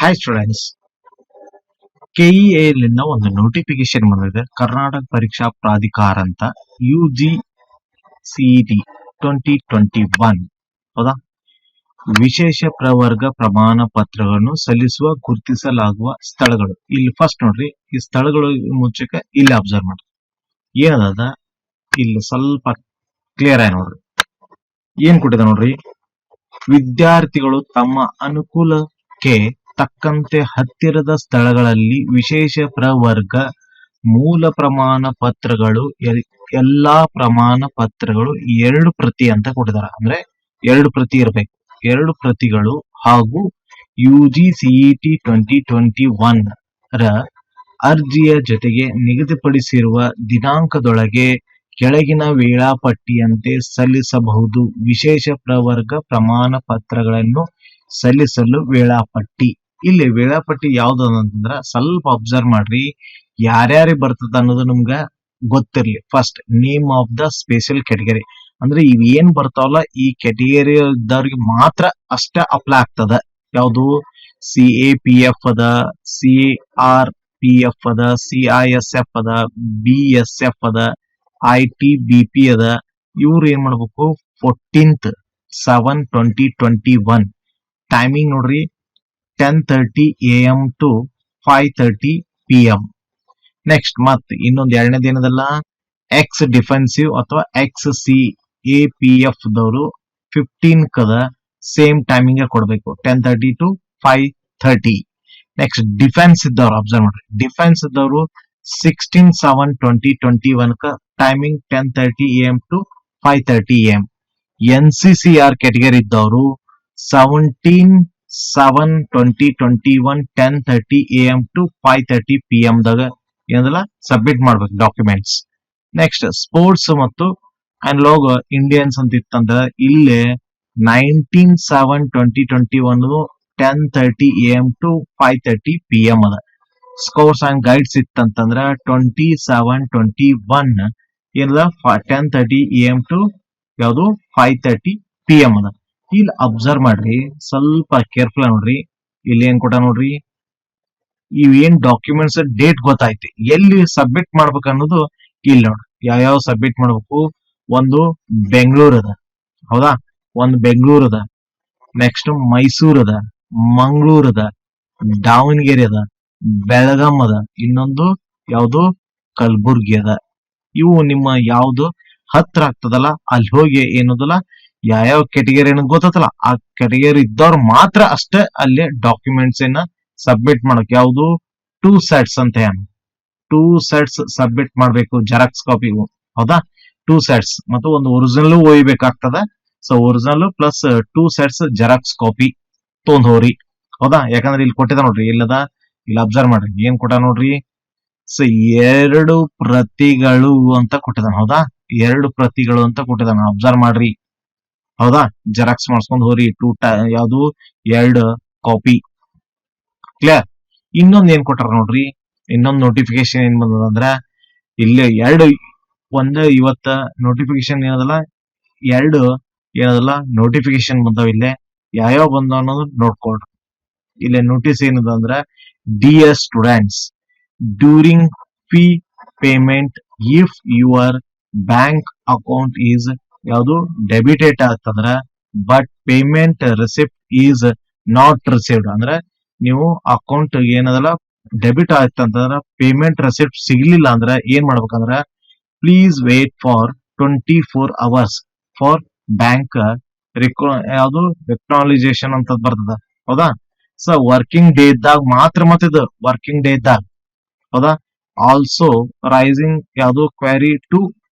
Hi students, ಕೆಇಎಲಿಂದ ಒಂದು notification ಬಂದಿದೆ. ಕರ್ನಾಟಕ ಪರೀಕ್ಷಾ ಪ್ರಾಧಿಕಾರ ಅಂತ UGCET 2021 ಹೌದಾ. ವಿಶೇಷ ಪ್ರವರ್ಗ ಪ್ರಮಾಣ ಪತ್ರಗಳನ್ನು ಸಲ್ಲಿಸುವ ಗುರುತಿಸಲಾಗುವ ಸ್ಥಳಗಳು. ಇಲ್ಲಿ ಫಸ್ಟ್ ನೋಡ್ರಿ, ಈ ಸ್ಥಳಗಳು ಮುಂಚೆಗೆ ಇಲ್ಲಿ ಅಬ್ಸರ್ವ್ ಮಾಡ್ರಿ. ಏನದ ಇಲ್ಲಿ ಸ್ವಲ್ಪ ಕ್ಲಿಯರ್ ಆಗಿ ನೋಡ್ರಿ. ಏನ್ ಕೊಟ್ಟಿದೆ ನೋಡ್ರಿ, ವಿದ್ಯಾರ್ಥಿಗಳು ತಮ್ಮ ಅನುಕೂಲಕ್ಕೆ ತಕ್ಕಂತೆ ಹತ್ತಿರದ ಸ್ಥಳಗಳಲ್ಲಿ ವಿಶೇಷ ಪ್ರವರ್ಗ ಮೂಲ ಪ್ರಮಾಣ ಪತ್ರಗಳು ಎಲ್ಲಾ ಪ್ರಮಾಣ ಪತ್ರಗಳು 2 ಪ್ರತಿ ಅಂತ ಕೊಟ್ಟಿದ್ದಾರೆ. ಅಂದ್ರೆ 2 ಪ್ರತಿ ಇರಬೇಕು. 2 ಪ್ರತಿಗಳು ಹಾಗೂ UGCET 2021 ರ ಅರ್ಜಿಯ ಜೊತೆಗೆ ನಿಗದಿಪಡಿಸಿರುವ ದಿನಾಂಕದೊಳಗೆ ಕೆಳಗಿನ ವೇಳಾಪಟ್ಟಿಯಂತೆ ಸಲ್ಲಿಸಬಹುದು. ವಿಶೇಷ ಪ್ರವರ್ಗ ಪ್ರಮಾಣ ಪತ್ರಗಳನ್ನು ಸಲ್ಲಿಸಲು ವೇಳಾಪಟ್ಟಿ. ಇಲ್ಲಿ ವೇಳಾಪಟ್ಟಿ ಯಾವ್ದು ಅಂತಂದ್ರ ಸ್ವಲ್ಪ ಅಬ್ಸರ್ವ್ ಮಾಡ್ರಿ, ಯಾರ್ಯಾರಿಗೆ ಬರ್ತದ ಅನ್ನೋದು ನಿಮ್ಗ ಗೊತ್ತಿರ್ಲಿ. First, name of the special category. ಅಂದ್ರೆ ಇವ್ ಏನ್ ಬರ್ತಾವಲ್ಲ, ಈ ಕ್ಯಾಟಗರಿ ಇದ್ದವ್ರಿಗೆ ಮಾತ್ರ ಅಷ್ಟೇ ಅಪ್ಲೈ ಆಗ್ತದ. ಯಾವುದು CAPF ಅದ, CRPF ಅದ, CISF ಅದ, BSF ಅದ, ITBP ಅದ. ಇವ್ರು ಏನ್ ಮಾಡ್ಬೇಕು, 14th 7/2021 ಟೈಮಿಂಗ್ ನೋಡ್ರಿ, 10:30 AM to 5:30 PM. ನೆಕ್ಸ್ಟ್ ಮತ್ ಇನ್ನೊಂದು ಎರಡನೇದು ಏನದಲ್ಲ, ಎಕ್ಸ್ ಡಿಫೆನ್ಸಿವ್ ಅಥವಾ XCAPF ದವರು 15 ಕದ ಸೇಮ್ ಟೈಮಿಂಗ್ ಕೊಡ್ಬೇಕು, 10:30 to 5:30. ನೆಕ್ಸ್ಟ್ ಡಿಫೆನ್ಸ್ ಇದ್ದವ್ರು ಅಬ್ಸರ್ವ್ ಮಾಡ್ರಿ, ಡಿಫೆನ್ಸ್ ಇದ್ದವರು 16/7/2021 ಕ timing 10:30 AM to 5:30 AM. NCCR category ಇದ್ದವರು 17/7/2021 10:30 AM to 5:30 PM ದಾಗ ಏನದಲ್ಲ ಸಬ್ಮಿಟ್ ಮಾಡ್ಬೇಕು ಡಾಕ್ಯುಮೆಂಟ್ಸ್. ನೆಕ್ಸ್ಟ್ ಸ್ಪೋರ್ಟ್ಸ್ ಮತ್ತು ಅನಲಾಗ್ ಇಂಡಿಯನ್ಸ್ ಅಂತ ಇತ್ತಂದ್ರ ಇಲ್ಲೇ 19/7/2021 10:30 AM to 5:30 PM ಅದ. ಸ್ಕೋರ್ಸ್ ಅಂಡ್ ಗೈಡ್ಸ್ ಇತ್ತಂತಂದ್ರ 20/7/21 ಏನದ 10:30 AM to ಯಾವುದು 5:30 PM ಅದ. ಇಲ್ಲಿ ಅಬ್ಸರ್ವ್ ಮಾಡ್ರಿ, ಸ್ವಲ್ಪ ಕೇರ್ಫುಲ್ ನೋಡ್ರಿ. ಇಲ್ಲಿ ಏನ್ ಕೊಟ್ಟ ನೋಡ್ರಿ, ಇವೇನ್ ಡಾಕ್ಯುಮೆಂಟ್ಸ್ ಡೇಟ್ ಗೊತ್ತಾಯ್ತಿ, ಎಲ್ಲಿ ಸಬ್ಮಿಟ್ ಮಾಡ್ಬೇಕು ಅನ್ನೋದು ಇಲ್ಲಿ ನೋಡ್ರಿ. ಯಾವ ಸಬ್ಮಿಟ್ ಮಾಡ್ಬೇಕು, ಒಂದು ಬೆಂಗಳೂರು ಅದ ಹೌದಾ, ಒಂದು ಬೆಂಗಳೂರು ಅದ, ನೆಕ್ಸ್ಟ್ ಮೈಸೂರು ಅದ, ಮಂಗಳೂರು ಅದ, ದಾವಣಗೆರೆ ಅದ, ಬೆಳಗಾಂ ಅದ, ಇನ್ನೊಂದು ಯಾವುದು ಕಲಬುರ್ಗಿ ಅದ. ಇವು ನಿಮ್ಮ ಯಾವ್ದು ಹತ್ರ ಆಗ್ತದಲ್ಲ ಅಲ್ಲಿ ಹೋಗಿ ಏನದಲ್ಲ ಯಾವ ಕ್ಯಾಟಗರಿ ಏನೋ ಗೊತ್ತಲ್ಲ, ಆ ಕ್ಯಾಟಗರಿ ಇದ್ದವ್ರು ಮಾತ್ರ ಅಷ್ಟೇ ಅಲ್ಲಿ ಡಾಕ್ಯುಮೆಂಟ್ಸ್ ಏನ ಸಬ್ಮಿಟ್ ಮಾಡಕ್. ಯಾವುದು 2 ಸೆಟ್ಸ್ ಅಂತ ಏನು 2 ಸೆಟ್ಸ್ ಸಬ್ಮಿಟ್ ಮಾಡ್ಬೇಕು, ಜೆರಾಕ್ಸ್ ಕಾಪಿ ಹೌದಾ. 2 ಸೆಟ್ಸ್ ಮತ್ತು ಒಂದು ಒರಿಜಿನಲ್ ಒಯ್ಬೇಕಾಗ್ತದ. So original plus 2 sets xerox copy ತೊಗೊಂಡ್ ಹೋಗ್ರಿ ಹೌದಾ. ಯಾಕಂದ್ರೆ ಇಲ್ಲಿ ಕೊಟ್ಟಿದ ನೋಡ್ರಿ, ಇಲ್ಲದ ಇಲ್ಲಿ ಅಬ್ಸರ್ವ್ ಮಾಡ್ರಿ, ಏನ್ ಕೊಟ್ಟ ನೋಡ್ರಿ, ಸೊ 2 ಪ್ರತಿಗಳು ಅಂತ ಕೊಟ್ಟಿದಾನ ಹೌದಾ, 2 ಪ್ರತಿಗಳು ಅಂತ ಕೊಟ್ಟಿದಾನ ಅಬ್ಸರ್ವ್ ಮಾಡ್ರಿ ಹೌದಾ. ಜೆರಾಕ್ಸ್ ಮಾಡ್ಸ್ಕೊಂಡ್ ಹೋಗ್ರಿ, ಯಾವ್ದು 2 ಕಾಪಿ. ಕ್ಲಿಯರ್. ಇನ್ನೊಂದ್ ಏನ್ ಕೊಟ್ಟಾರ ನೋಡ್ರಿ, ಇನ್ನೊಂದ್ ನೋಟಿಫಿಕೇಶನ್ ಏನ್ ಬಂದದಂದ್ರ ಇಲ್ಲಿ ಒಂದು ಇವತ್ತ ನೋಟಿಫಿಕೇಶನ್ ಏನದಲ್ಲ 2 ಏನದಲ್ಲ ನೋಟಿಫಿಕೇಶನ್ ಬಂದಾವ. ಇಲ್ಲೇ ಯಾವ್ಯಾವ ಬಂದಾವ ಅನ್ನೋದು ನೋಡ್ಕೊಳ್ರಿ. ಇಲ್ಲೇ ನೋಟಿಸ್ ಏನದ ಅಂದ್ರ, dear students, during fee payment if your bank account is ಯಾವುದು ಡೆಬಿಟೆಡ್ ಆಗ್ತಂದ್ರ but payment receipt is not received. ಅಂದ್ರೆ ನೀವು ಅಕೌಂಟ್ ಏನದಲ್ಲ ಡೆಬಿಟ್ ಆಯ್ತಂತಂದ್ರ ಪೇಮೆಂಟ್ ರಿಸಿಪ್ಟ್ ಸಿಗ್ಲಿಲ್ಲ ಅಂದ್ರ ಏನ್ ಮಾಡ್ಬೇಕಂದ್ರ, please wait for 24 hours for bank ಯಾವುದು ರೆಕ್ನಾಲೈಸೇಷನ್ ಅಂತ ಬರ್ತದ ಹೌದಾ. ಸೊ ವರ್ಕಿಂಗ್ ಡೇ ಇದ್ದಾಗ ಮಾತ್ರ, ಮತ್ತಿದು ವರ್ಕಿಂಗ್ ಡೇ ಇದ್ದಾಗ ಹೌದಾ. ಆಲ್ಸೋ ರೈಸಿಂಗ್ ಯಾವುದು query to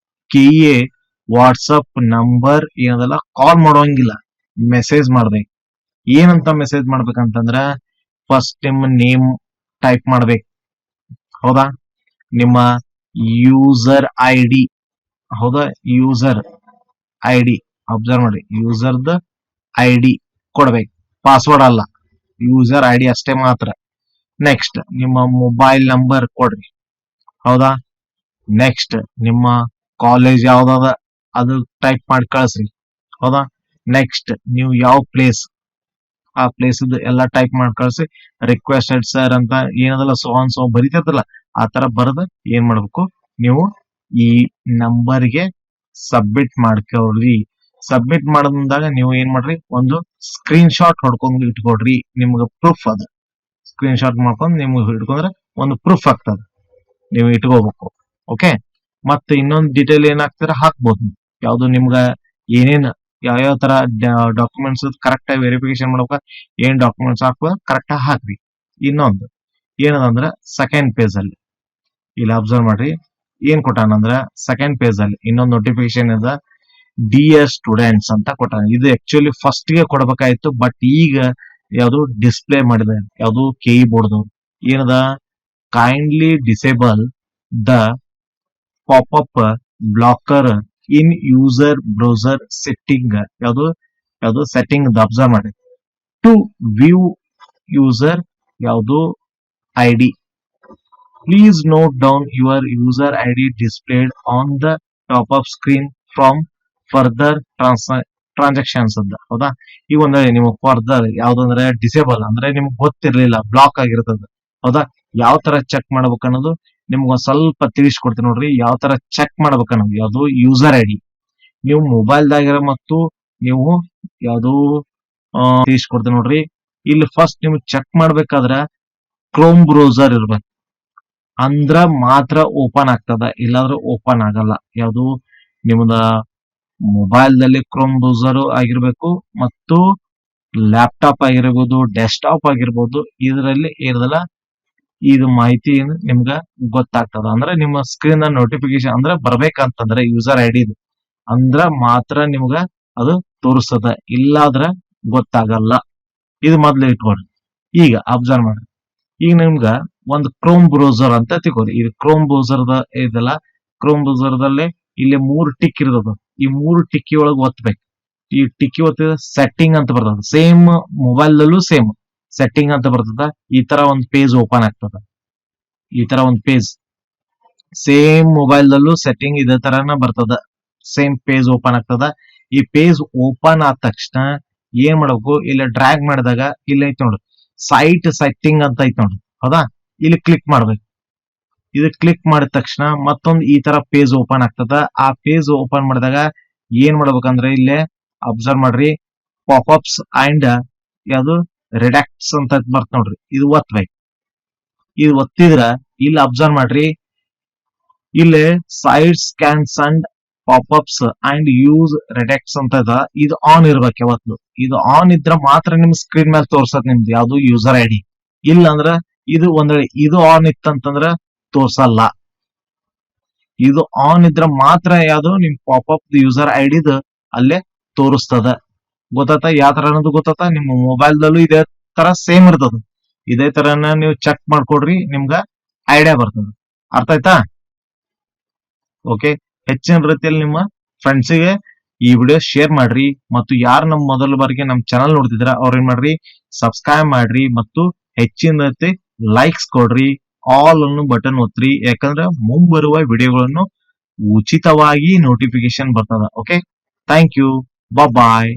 KEA WhatsApp number ಏನದಲ್ಲ ಕಾಲ್ ಮಾಡೋಂಗಿಲ್ಲ, ಮೆಸೇಜ್ ಮಾಡ್ಬೇಕು. ಏನಂತ ಮೆಸೇಜ್ ಮಾಡ್ಬೇಕಂತಂದ್ರ, ಫಸ್ಟ್ ನಿಮ್ಮ ನೇಮ್ ಟೈಪ್ ಮಾಡ್ಬೇಕು ಹೌದಾ, ನಿಮ್ಮ ಯೂಸರ್ ID ಹೌದಾ, ಯೂಸರ್ ID ಅಬ್ಸರ್ವ್ ಮಾಡಿ, ಯೂಸರ್ದ ID ಕೊಡ್ಬೇಕು, ಪಾಸ್ವರ್ಡ್ ಅಲ್ಲ, ಯೂಸರ್ ID ಅಷ್ಟೇ ಮಾತ್ರ. ನೆಕ್ಸ್ಟ್ ನಿಮ್ಮ ಮೊಬೈಲ್ ನಂಬರ್ ಕೊಡ್ರಿ ಹೌದಾ. ನೆಕ್ಸ್ಟ್ ನಿಮ್ಮ ಕಾಲೇಜ್ ಯಾವ್ದದ ಅದು ಟೈಪ್ ಮಾಡಿ ಕಳಿಸ್ರಿ ಹೌದಾ. ನೆಕ್ಸ್ಟ್ ನೀವು ಯಾವ ಪ್ಲೇಸ್ ಆ ಪ್ಲೇಸ್ ಎಲ್ಲ ಟೈಪ್ ಮಾಡಿ ಕಳ್ಸಿ ರಿಕ್ವೆಸ್ಟೆಡ್ ಸರ್ ಅಂತ ಏನದಲ್ಲ ಸೋ ಬರಿತೈತಲ್ಲ ಆ ತರ ಬರೆದು ಏನ್ ಮಾಡ್ಬೇಕು ನೀವು ಈ ನಂಬರ್ಗೆ ಸಬ್ಮಿಟ್ ಮಾಡ್ಕೊಳ್ರಿ. ಸಬ್ಮಿಟ್ ಮಾಡದಾಗ ನೀವು ಏನ್ ಮಾಡ್ರಿ ಒಂದು ಸ್ಕ್ರೀನ್ ಶಾಟ್ ಹೊಡ್ಕೊಂಡು ಇಟ್ಕೊಡ್ರಿ, ನಿಮ್ಗೆ ಪ್ರೂಫ್ ಅದ. ಸ್ಕ್ರೀನ್ ಶಾಟ್ ಮಾಡ್ಕೊಂಡು ನಿಮ್ಗೆ ಹಿಡ್ಕೊಂಡ್ರೆ ಒಂದು ಪ್ರೂಫ್ ಆಗ್ತದ, ನೀವು ಇಟ್ಕೋಬೇಕು. ಓಕೆ, ಮತ್ತೆ ಇನ್ನೊಂದು ಡೀಟೇಲ್ ಏನಾಗ್ತಾರ ಹಾಕ್ಬೋದು, ಯಾವ್ದು ನಿಮ್ಗ ಏನೇನ್ ಯಾವ್ಯಾವ ತರ ಡಾಕ್ಯುಮೆಂಟ್ಸ್ ಕರೆಕ್ಟ್ ಆಗಿ ವೆರಿಫಿಕೇಶನ್ ಮಾಡ್ಬೇಕ, ಏನ್ ಡಾಕ್ಯುಮೆಂಟ್ಸ್ ಹಾಕ್ಬೋದು ಕರೆಕ್ಟ್ ಆಗಿ ಹಾಕ್ರಿ. ಇನ್ನೊಂದು ಏನದಂದ್ರ ಸೆಕೆಂಡ್ ಪೇಜ್ ಅಲ್ಲಿ ಇಲ್ಲಿ ಅಬ್ಸರ್ವ್ ಮಾಡ್ರಿ, ಏನ್ ಕೊಟ್ಟಾನಂದ್ರ ಸೆಕೆಂಡ್ ಪೇಜ್ ಅಲ್ಲಿ ಇನ್ನೊಂದು ನೋಟಿಫಿಕೇಶನ್ ಇದ ಡಿಯರ್ ಸ್ಟೂಡೆಂಟ್ಸ್ ಅಂತ ಕೊಟ್ಟಾನ. ಇದು ಆಕ್ಚುಲಿ ಫಸ್ಟ್ ಗೆ ಕೊಡ್ಬೇಕಾಯ್ತು, ಬಟ್ ಈಗ ಯಾವ್ದು ಡಿಸ್ಪ್ಲೇ ಮಾಡಿದೆ, ಯಾವ್ದು ಬೋರ್ಡ್ ಏನದ kindly disable the pop blocker in user browser setting, ಯಾವ್ದು ಸೆಟ್ಟಿಂಗ್ ಅಬ್ಸರ್ವ್ ಮಾಡಿ ಟು ವ್ಯೂ ಯೂಸರ್ ಯಾವ್ದು ID. Please note down your user ID displayed on the top off screen from further transactions ಅಂತ. ಹೌದಾ, ಈಗ ಒಂದ್ ನಿಮಗೆ further ಯಾವ್ದಂದ್ರೆ disable ಅಂದ್ರೆ ನಿಮ್ಗೆ ಗೊತ್ತಿರ್ಲಿಲ್ಲ, ಬ್ಲಾಕ್ ಆಗಿರ್ತದ. ಹೌದಾ, ಯಾವ ತರ ಚೆಕ್ ಮಾಡ್ಬೇಕು ಅನ್ನೋದು ನಿಮ್ಗೆ ಒಂದ್ ಸ್ವಲ್ಪ ತಿಳಿಸ್ಕೊಡ್ತೀನಿ ನೋಡ್ರಿ, ಯಾವ ತರ ಚೆಕ್ ಮಾಡ್ಬೇಕನ್ನೋದು. ಯಾವ್ದು ಯೂಸರ್ ಐಡಿ ನೀವು ಮೊಬೈಲ್ದಾಗಿರ ಮತ್ತು ನೀವು ಯಾವ್ದು ತಿಳಿಸ್ಕೊಡ್ತೀನಿ ನೋಡ್ರಿ. ಇಲ್ಲಿ ಫಸ್ಟ್ ನೀವು ಚೆಕ್ ಮಾಡ್ಬೇಕಾದ್ರ ಕ್ರೋಮ್ ಬ್ರೌಸರ್ ಇರ್ಬೇಕು, ಅಂದ್ರ ಮಾತ್ರ ಓಪನ್ ಆಗ್ತದ, ಇಲ್ಲಾಂದ್ರೆ ಓಪನ್ ಆಗಲ್ಲ. ಯಾವ್ದು ನಿಮ್ದ ಮೊಬೈಲ್ ದಲ್ಲಿ ಕ್ರೋಮ್ ಬ್ರೌಸರ್ ಆಗಿರ್ಬೇಕು ಮತ್ತು ಲ್ಯಾಪ್ಟಾಪ್ ಆಗಿರ್ಬೋದು, ಡೆಸ್ಕ್ಟಾಪ್ ಆಗಿರ್ಬೋದು, ಇದರಲ್ಲಿ ಇರದಲ್ಲ ಇದು ಮಾಹಿತಿ ನಿಮ್ಗ ಗೊತ್ತಾಗ್ತದ. ಅಂದ್ರೆ ನಿಮ್ಮ ಸ್ಕ್ರೀನ್ ನೋಟಿಫಿಕೇಶನ್ ಅಂದ್ರೆ ಬರ್ಬೇಕಂತಂದ್ರೆ ಯೂಸರ್ ಐಡಿ ಅಂದ್ರ ಮಾತ್ರ ನಿಮ್ಗ ಅದು ತೋರಿಸ್ತದ, ಇಲ್ಲಾದ್ರ ಗೊತ್ತಾಗಲ್ಲ. ಇದು ಮೊದ್ಲು ಇಟ್ಕೊಡ್ರಿ. ಈಗ ಅಬ್ಸರ್ವ್ ಮಾಡ್ರಿ, ಈಗ ನಿಮ್ಗ ಒಂದು ಕ್ರೋಮ್ ಬ್ರೌಸರ್ ಅಂತ ತಿಳ್ಕೊರಿ. ಇದು ಕ್ರೋಮ್ ಬ್ರೌಸರ್ ಇದೆಲ್ಲ ಕ್ರೋಮ್ ಬ್ರೌಸರ್ ದಲ್ಲಿ ಇಲ್ಲಿ 3 ಟಿಕ್ ಇರ್ತದ. ಈ 3 ಟಿಕ್ಕಿ ಒಳಗೆ ಒತ್ತಬೇಕು. ಈ ಟಿಕ್ಕಿ ಒತ್ತಿದ ಸೆಟ್ಟಿಂಗ್ ಅಂತ ಬರ್ತದ. ಸೇಮ್ ಮೊಬೈಲ್ ದಲ್ಲೂ ಸೇಮ್ ಸೆಟ್ಟಿಂಗ್ ಅಂತ ಬರ್ತದ. ಈ ತರ ಒಂದು ಪೇಜ್ ಓಪನ್ ಆಗ್ತದ. ಈ ತರ ಒಂದು ಪೇಜ್ ಸೇಮ್ ಮೊಬೈಲ್ ದಲ್ಲೂ ಸೆಟ್ಟಿಂಗ್ ಇದೇ ತರನ ಬರ್ತದ. ಸೇಮ್ ಪೇಜ್ ಓಪನ್ ಆಗ್ತದ. ಈ ಪೇಜ್ ಓಪನ್ ಆದ ತಕ್ಷಣ ಏನ್ ಮಾಡ್ಬೇಕು, ಇಲ್ಲಿ ಡ್ರ್ಯಾಗ್ ಮಾಡಿದಾಗ ಇಲ್ಲಿ ಐತಿ ನೋಡ್ರಿ ಸೈಟ್ ಸೆಟ್ಟಿಂಗ್ ಅಂತ ಐತಿ ನೋಡ್ರಿ. ಹೌದಾ, ಇಲ್ಲಿ ಕ್ಲಿಕ್ ಮಾಡ್ಬೇಕು. ಇದು ಕ್ಲಿಕ್ ಮಾಡಿದ ತಕ್ಷಣ ಮತ್ತೊಂದು ಈ ತರ ಪೇಜ್ ಓಪನ್ ಆಗ್ತದ. ಆ ಪೇಜ್ ಓಪನ್ ಮಾಡಿದಾಗ ಏನ್ ಮಾಡ್ಬೇಕಂದ್ರೆ ಇಲ್ಲೇ ಅಬ್ಸರ್ವ್ ಮಾಡ್ರಿ, ಪಾಪ್ಅಪ್ಸ್ ಅಂಡ್ ಯಾವ್ದು ರಿಡಕ್ಟ್ಸ್ ಅಂತ ಬರ್ತ ನೋಡ್ರಿ, ಇದು ಒತ್ತಬೇಕು. ಇದು ಒತ್ತಿದ್ರ ಇಲ್ಲಿ ಅಬ್ಸರ್ವ್ ಮಾಡ್ರಿ, ಇಲ್ಲಿ sides cans and popups and use reducts ಅಂತ ಇದ. ಇದು ಆನ್ ಇರ್ಬೇಕು ಯಾವತ್ತು. ಇದು ಆನ್ ಇದ್ರ ಮಾತ್ರ ನಿಮ್ ಸ್ಕ್ರೀನ್ ಮೇಲೆ ತೋರ್ಸತ್ ನಿಮ್ದು ಯಾವ್ದು ಯೂಸರ್ ಐಡಿ. ಇಲ್ಲ ಅಂದ್ರ ಇದು ಒಂದ್ ವೇಳೆ ಇದು ಆನ್ ಇತ್ತಂತಂದ್ರ ತೋರ್ಸಲ್ಲ. ಇದು ಆನ್ ಇದ್ರ ಮಾತ್ರ ಯಾವ್ದು ನಿಮ್ ಪಾಪ್ಅಪ್ ಯೂಸರ್ ಐಡಿದ ಅಲ್ಲೇ ತೋರಿಸ್ತದ. ಗೊತ್ತಾತ ಯಾವ ತರ ಅನ್ನೋದು ಗೊತ್ತಾತ. ನಿಮ್ಮ ಮೊಬೈಲ್ ದಲ್ಲೂ ಇದೇ ತರ ಸೇಮ್ ಇರ್ತದ. ಇದೇ ತರನ ನೀವು ಚೆಕ್ ಮಾಡ್ಕೊಡ್ರಿ, ನಿಮ್ಗ ಐಡಿಯಾ ಬರ್ತದ. ಅರ್ಥ ಆಯ್ತಾ? ಓಕೆ, ಹೆಚ್ಚಿನ ರೀತಿಯಲ್ಲಿ ನಿಮ್ಮ ಫ್ರೆಂಡ್ಸಿಗೆ ಈ ವಿಡಿಯೋ ಶೇರ್ ಮಾಡ್ರಿ. ಮತ್ತು ಯಾರು ನಮ್ಮ ಮೊದಲ ಬಾರಿಗೆ ನಮ್ಮ ಚಾನಲ್ ನೋಡ್ತಿದ್ರ ಅವ್ರ ಏನ್ ಮಾಡ್ರಿ, ಸಬ್ಸ್ಕ್ರೈಬ್ ಮಾಡ್ರಿ ಮತ್ತು ಹೆಚ್ಚಿನ ರೀತಿ ಲೈಕ್ಸ್ ಕೊಡ್ರಿ. ಆಲ್ ಅನ್ನು ಬಟನ್ ಒತ್ತ್ರಿ, ಯಾಕಂದ್ರೆ ಮುಂಬರುವ ವಿಡಿಯೋಗಳನ್ನು ಉಚಿತವಾಗಿ ನೋಟಿಫಿಕೇಶನ್ ಬರ್ತದ. Okay, thank you, bye.